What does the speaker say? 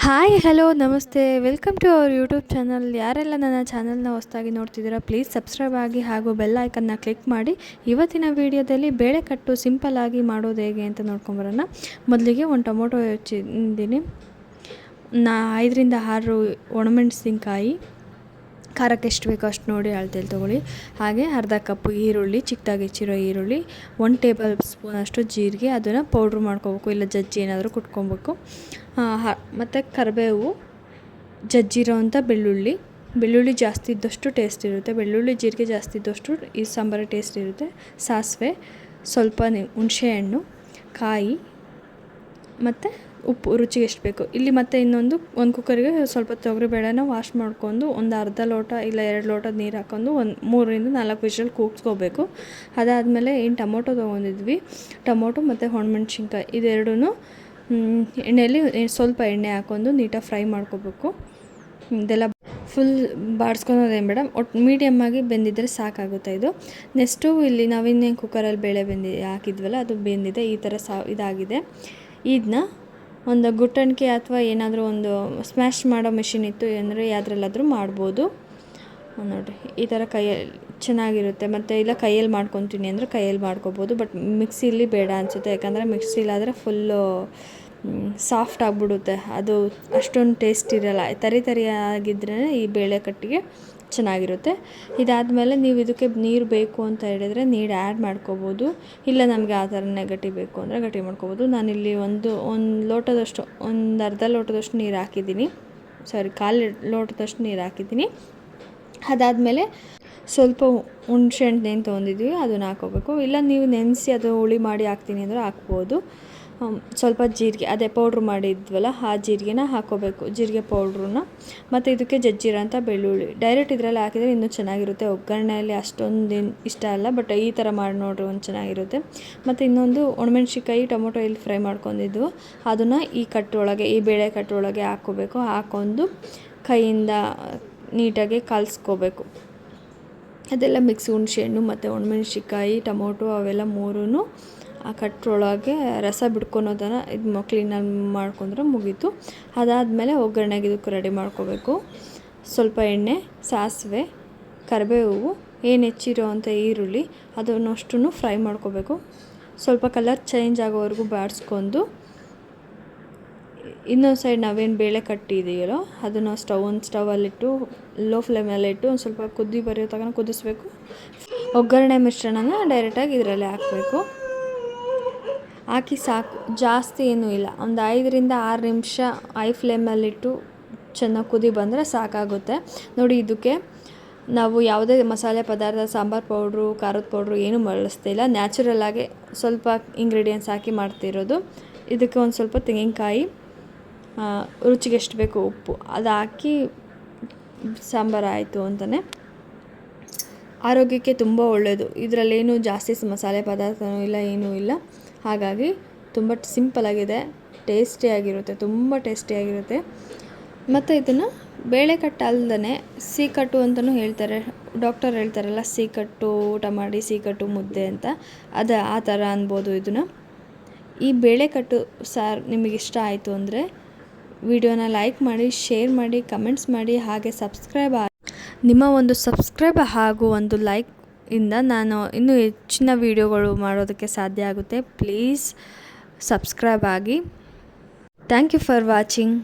Hi hello ನಮಸ್ತೆ welcome to our YouTube channel. ಯಾರೆಲ್ಲ ನನ್ನ ಚಾನಲ್ನ ಹೊಸದಾಗಿ ನೋಡ್ತಿದ್ದೀರಾ ಪ್ಲೀಸ್ ಸಬ್ಸ್ಕ್ರೈಬ್ ಆಗಿ ಹಾಗೂ ಬೆಲ್ ಐಕನ್ನ ಕ್ಲಿಕ್ ಮಾಡಿ. ಇವತ್ತಿನ ವಿಡಿಯೋದಲ್ಲಿ ಬೇಳೆಕಟ್ಟು ಸಿಂಪಲ್ಲಾಗಿ ಮಾಡೋದು ಹೇಗೆ ಅಂತ ನೋಡ್ಕೊಂಬರೋಣ. ಮೊದಲಿಗೆ ಒಂದು ಟೊಮೊಟೊ ಹೆಚ್ಚಿದ್ದೀನಿ, 5ರಿಂದ 6 ಒಣಮೆಣಸಿನ್ಕಾಯಿ, ಖಾರಕ್ಕೆ ಎಷ್ಟು ಬೇಕೋ ಅಷ್ಟು ನೋಡಿ ಅಳತೆಯಲ್ಲಿ ತೊಗೊಳ್ಳಿ. ಹಾಗೆ ಅರ್ಧ ಕಪ್ ಈರುಳ್ಳಿ, ಚಿಕ್ಕದಾಗಿ ಹೆಚ್ಚಿರೋ ಈರುಳ್ಳಿ, 1 ಟೇಬಲ್ ಸ್ಪೂನ್ ಅಷ್ಟು ಜೀರಿಗೆ, ಅದನ್ನು ಪೌಡ್ರ್ ಮಾಡ್ಕೋಬೇಕು, ಇಲ್ಲ ಜಜ್ಜಿ ಏನಾದರೂ ಕುಟ್ಕೊಬೇಕು. ಮತ್ತು ಕರಿಬೇವು, ಜಜ್ಜಿರೋವಂಥ ಬೆಳ್ಳುಳ್ಳಿ ಜಾಸ್ತಿ ಇದ್ದಷ್ಟು ಟೇಸ್ಟ್ ಇರುತ್ತೆ, ಬೆಳ್ಳುಳ್ಳಿ ಜೀರಿಗೆ ಜಾಸ್ತಿ ಇದ್ದಷ್ಟು ಈ ಸಾಂಬಾರು ಟೇಸ್ಟ್ ಇರುತ್ತೆ. ಸಾಸಿವೆ, ಸ್ವಲ್ಪ ಹುಣಸೆಹಣ್ಣು, ಕಾಯಿ ಮತ್ತು ಉಪ್ಪು ರುಚಿಗೆ ಎಷ್ಟು ಬೇಕು. ಇಲ್ಲಿ ಮತ್ತು ಒಂದು ಕುಕ್ಕರಿಗೆ ಸ್ವಲ್ಪ ತೊಗರಿಬೇಳೆನ ವಾಶ್ ಮಾಡ್ಕೊಂಡು ಒಂದು ಅರ್ಧ ಲೋಟ ಇಲ್ಲ 2 ಲೋಟ ನೀರು ಹಾಕ್ಕೊಂಡು 3ರಿಂದ 4 ವಿಷಲ್ ಕೂಗಿಸ್ಕೋಬೇಕು. ಅದಾದಮೇಲೆ ಏನು ಟೊಮೊಟೊ ತೊಗೊಂಡಿದ್ವಿ, ಟೊಮೊಟೊ ಮತ್ತು ಒಣಮೆಣ್ಸಿನ್ಕಾಯಿ ಇದೆರಡೂ ಎಣ್ಣೆಯಲ್ಲಿ ಸ್ವಲ್ಪ ಎಣ್ಣೆ ಹಾಕ್ಕೊಂಡು ನೀಟಾಗಿ ಫ್ರೈ ಮಾಡ್ಕೋಬೇಕು. ಇದೆಲ್ಲ ಫುಲ್ ಬಾಡಿಸ್ಕೊಳೋದೇನು ಬೇಡ, ಒಟ್ಟು ಮೀಡಿಯಮ್ಮಾಗಿ ಬೆಂದಿದ್ದರೆ ಸಾಕಾಗುತ್ತೆ ಇದು. ನೆಕ್ಸ್ಟು ಇಲ್ಲಿ ನಾವಿನ್ನೇನು ಕುಕ್ಕರಲ್ಲಿ ಬೇಳೆ ಹಾಕಿದ್ವಲ್ಲ ಅದು ಬೆಂದಿದೆ, ಈ ಥರ ಇದಾಗಿದೆ. ಇದನ್ನ ಒಂದು ಗುಟ್ಟಣಿಕೆ ಅಥವಾ ಏನಾದರೂ ಒಂದು ಸ್ಮ್ಯಾಶ್ ಮಾಡೋ ಮಿಷಿನ್ ಇತ್ತು ಅಂದರೆ ಯಾವುದ್ರಲ್ಲಾದರೂ ಮಾಡ್ಬೋದು. ನೋಡಿರಿ ಈ ಥರ ಕೈಯಲ್ಲಿ ಚೆನ್ನಾಗಿರುತ್ತೆ. ಮತ್ತು ಇಲ್ಲ ಕೈಯಲ್ಲಿ ಮಾಡ್ಕೊತೀನಿ ಅಂದರೆ ಕೈಯಲ್ಲಿ ಮಾಡ್ಕೊಬೋದು, ಬಟ್ ಮಿಕ್ಸಿಲಿ ಬೇಡ ಅನಿಸುತ್ತೆ, ಯಾಕಂದರೆ ಮಿಕ್ಸಿಲಾದರೆ ಫುಲ್ಲು ಸಾಫ್ಟ್ ಆಗಿಬಿಡುತ್ತೆ, ಅದು ಅಷ್ಟೊಂದು ಟೇಸ್ಟ್ ಇರೋಲ್ಲ. ತರಿಯಾಗಿದ್ರೇ ಈ ಬೇಳೆ ಕಟ್ಟಿಗೆ ಚೆನ್ನಾಗಿರುತ್ತೆ. ಇದಾದಮೇಲೆ ನೀವು ಇದಕ್ಕೆ ನೀರು ಬೇಕು ಅಂತ ಹೇಳಿದರೆ ನೀರು ಆ್ಯಡ್ ಮಾಡ್ಕೋಬೋದು, ಇಲ್ಲ ನಮಗೆ ಆ ಥರನೇ ಗಟ್ಟಿ ಬೇಕು ಅಂದರೆ ಗಟ್ಟಿ ಮಾಡ್ಕೋಬೋದು. ನಾನಿಲ್ಲಿ ಒಂದು ಲೋಟದಷ್ಟು, ಒಂದು ಅರ್ಧ ಲೋಟದಷ್ಟು ನೀರು ಹಾಕಿದ್ದೀನಿ, ಕಾಲು ಲೋಟದಷ್ಟು ನೀರು ಹಾಕಿದ್ದೀನಿ. ಅದಾದಮೇಲೆ ಸ್ವಲ್ಪ ಹುಣಸೆಹಣ್ಣು ಏನು ತೊಗೊಂಡಿದ್ವಿ ಅದನ್ನು ಹಾಕ್ಕೋಬೇಕು, ಇಲ್ಲ ನೀವು ನೆನೆಸಿ ಅದು ಹುಳಿ ಮಾಡಿ ಹಾಕ್ತೀನಿ ಅಂದರೆ ಹಾಕ್ಬೋದು. ಸ್ವಲ್ಪ ಜೀರಿಗೆ, ಅದೇ ಪೌಡ್ರ್ ಮಾಡಿದ್ವಲ್ಲ ಆ ಜೀರಿಗೆನ ಹಾಕ್ಕೋಬೇಕು, ಜೀರಿಗೆ ಪೌಡ್ರನ್ನ. ಮತ್ತು ಇದಕ್ಕೆ ಜಜ್ಜಿರೋಂಥ ಬೆಳ್ಳುಳ್ಳಿ ಡೈರೆಕ್ಟ್ ಇದರಲ್ಲಿ ಹಾಕಿದರೆ ಇನ್ನೂ ಚೆನ್ನಾಗಿರುತ್ತೆ. ಒಗ್ಗರಣೆಯಲ್ಲಿ ಅಷ್ಟೊಂದು ಇಷ್ಟ ಅಲ್ಲ, ಬಟ್ ಈ ಥರ ಮಾಡಿ ನೋಡ್ರಿ ಒಂದು ಚೆನ್ನಾಗಿರುತ್ತೆ. ಮತ್ತು ಇನ್ನೊಂದು ಒಣಮೆಣ್ಸಿನ್ಕಾಯಿ, ಟೊಮೊಟೊ ಇಲ್ಲಿ ಫ್ರೈ ಮಾಡ್ಕೊಂಡಿದ್ವು ಅದನ್ನು ಈ ಬೇಳೆ ಕಟ್ಟೊಳಗೆ ಹಾಕ್ಕೋಬೇಕು. ಹಾಕ್ಕೊಂಡು ಕೈಯಿಂದ ನೀಟಾಗಿ ಕಲಿಸ್ಕೋಬೇಕು. ಅದೆಲ್ಲ ಮಿಕ್ಸ್ ಹುಣಸೆಹಣ್ಣು ಮತ್ತು ಒಣಮೆಣ್ಸಿನ್ಕಾಯಿ, ಟೊಮೊಟೊ ಅವೆಲ್ಲ ಮೂರೂ ಆ ಕಟ್ಟೊಳಗೆ ರಸ ಬಿಡ್ಕೊಳೋದನ್ನು ಇದು ಕ್ಲೀನಾಗಿ ಮಾಡ್ಕೊಂಡ್ರೆ ಮುಗೀತು. ಅದಾದಮೇಲೆ ಒಗ್ಗರಣೆಗೆ ಇದಕ್ಕೆ ರೆಡಿ ಮಾಡ್ಕೋಬೇಕು. ಸ್ವಲ್ಪ ಎಣ್ಣೆ, ಸಾಸಿವೆ, ಕರಿಬೇವು, ಏನು ಹೆಚ್ಚಿರೋ ಅಂಥ ಈರುಳ್ಳಿ ಅದನ್ನಷ್ಟು ಫ್ರೈ ಮಾಡ್ಕೋಬೇಕು. ಸ್ವಲ್ಪ ಕಲರ್ ಚೇಂಜ್ ಆಗೋವರೆಗೂ ಬಾಡಿಸ್ಕೊಂಡು ಇನ್ನೊಂದು ಸೈಡ್ ನಾವೇನು ಬೇಳೆ ಕಟ್ಟಿದೆಯಲ್ಲೋ ಅದನ್ನು ಸ್ಟವಲ್ಲಿಟ್ಟು ಲೋ ಫ್ಲೇಮಲ್ಲಿಟ್ಟು ಒಂದು ಸ್ವಲ್ಪ ಕುದಿ ಬರೋ ತನಕ ಕುದಿಸ್ಬೇಕು. ಒಗ್ಗರಣೆ ಮಿಶ್ರಣನ ಡೈರೆಕ್ಟಾಗಿ ಇದರಲ್ಲಿ ಹಾಕಬೇಕು. ಹಾಕಿ ಸಾಕು, ಜಾಸ್ತಿ ಏನೂ ಇಲ್ಲ, ಒಂದು 5ರಿಂದ 6 ನಿಮಿಷ ಹೈ ಫ್ಲೇಮಲ್ಲಿಟ್ಟು ಚೆನ್ನಾಗಿ ಕುದಿ ಬಂದರೆ ಸಾಕಾಗುತ್ತೆ. ನೋಡಿ, ಇದಕ್ಕೆ ನಾವು ಯಾವುದೇ ಮಸಾಲೆ ಪದಾರ್ಥ, ಸಾಂಬಾರು ಪೌಡ್ರು, ಖಾರದ ಪೌಡ್ರು ಏನೂ ಬಳಸ್ತಾ ಇಲ್ಲ, ನ್ಯಾಚುರಲ್ಲಾಗಿ ಸ್ವಲ್ಪ ಇಂಗ್ರೀಡಿಯೆಂಟ್ಸ್ ಹಾಕಿ ಮಾಡ್ತಿರೋದು. ಇದಕ್ಕೆ ಒಂದು ಸ್ವಲ್ಪ ತೆಂಗಿನಕಾಯಿ, ರುಚಿಗೆ ಎಷ್ಟು ಬೇಕು ಉಪ್ಪು ಅದು ಹಾಕಿ ಸಾಂಬಾರು ಆಯಿತು ಅಂತಲೇ. ಆರೋಗ್ಯಕ್ಕೆ ತುಂಬ ಒಳ್ಳೆಯದು, ಇದರಲ್ಲೇನು ಜಾಸ್ತಿ ಮಸಾಲೆ ಪದಾರ್ಥನೂ ಇಲ್ಲ, ಏನೂ ಇಲ್ಲ. ಹಾಗಾಗಿ ತುಂಬ ಸಿಂಪಲಾಗಿದೆ, ಟೇಸ್ಟಿಯಾಗಿರುತ್ತೆ, ತುಂಬ ಟೇಸ್ಟಿಯಾಗಿರುತ್ತೆ. ಮತ್ತು ಇದನ್ನು ಬೇಳೆಕಟ್ಟು ಅಲ್ಲದೇ ಸೀಕಟ್ಟು ಅಂತಲೂ ಹೇಳ್ತಾರೆ, ಡಾಕ್ಟರ್ ಹೇಳ್ತಾರಲ್ಲ ಸೀಕಟ್ಟು ಊಟ ಮಾಡಿ ಸೀಕಟ್ಟು ಮುದ್ದೆ ಅಂತ, ಅದು ಆ ಥರ ಅನ್ಬೋದು ಇದನ್ನು. ಈ ಬೇಳೆಕಟ್ಟು ಸಾರು ನಿಮಗೆ ಇಷ್ಟ ಆಯಿತು ಅಂದರೆ ವಿಡಿಯೋನ ಲೈಕ್ ಮಾಡಿ, ಶೇರ್ ಮಾಡಿ, ಕಮೆಂಟ್ಸ್ ಮಾಡಿ, ಹಾಗೆ ಸಬ್ಸ್ಕ್ರೈಬ್ ಆಗಿ. ನಿಮ್ಮ ಒಂದು ಸಬ್ಸ್ಕ್ರೈಬ್ ಹಾಗೂ ಒಂದು ಲೈಕ್ ಇಂದ ನಾನು ಇನ್ನೂ ಹೆಚ್ಚಿನ ವೀಡಿಯೋಗಳು ಮಾಡೋದಕ್ಕೆ ಸಾಧ್ಯ ಆಗುತ್ತೆ. ಪ್ಲೀಸ್ ಸಬ್ಸ್ಕ್ರೈಬ್ ಆಗಿ. Thank you for watching.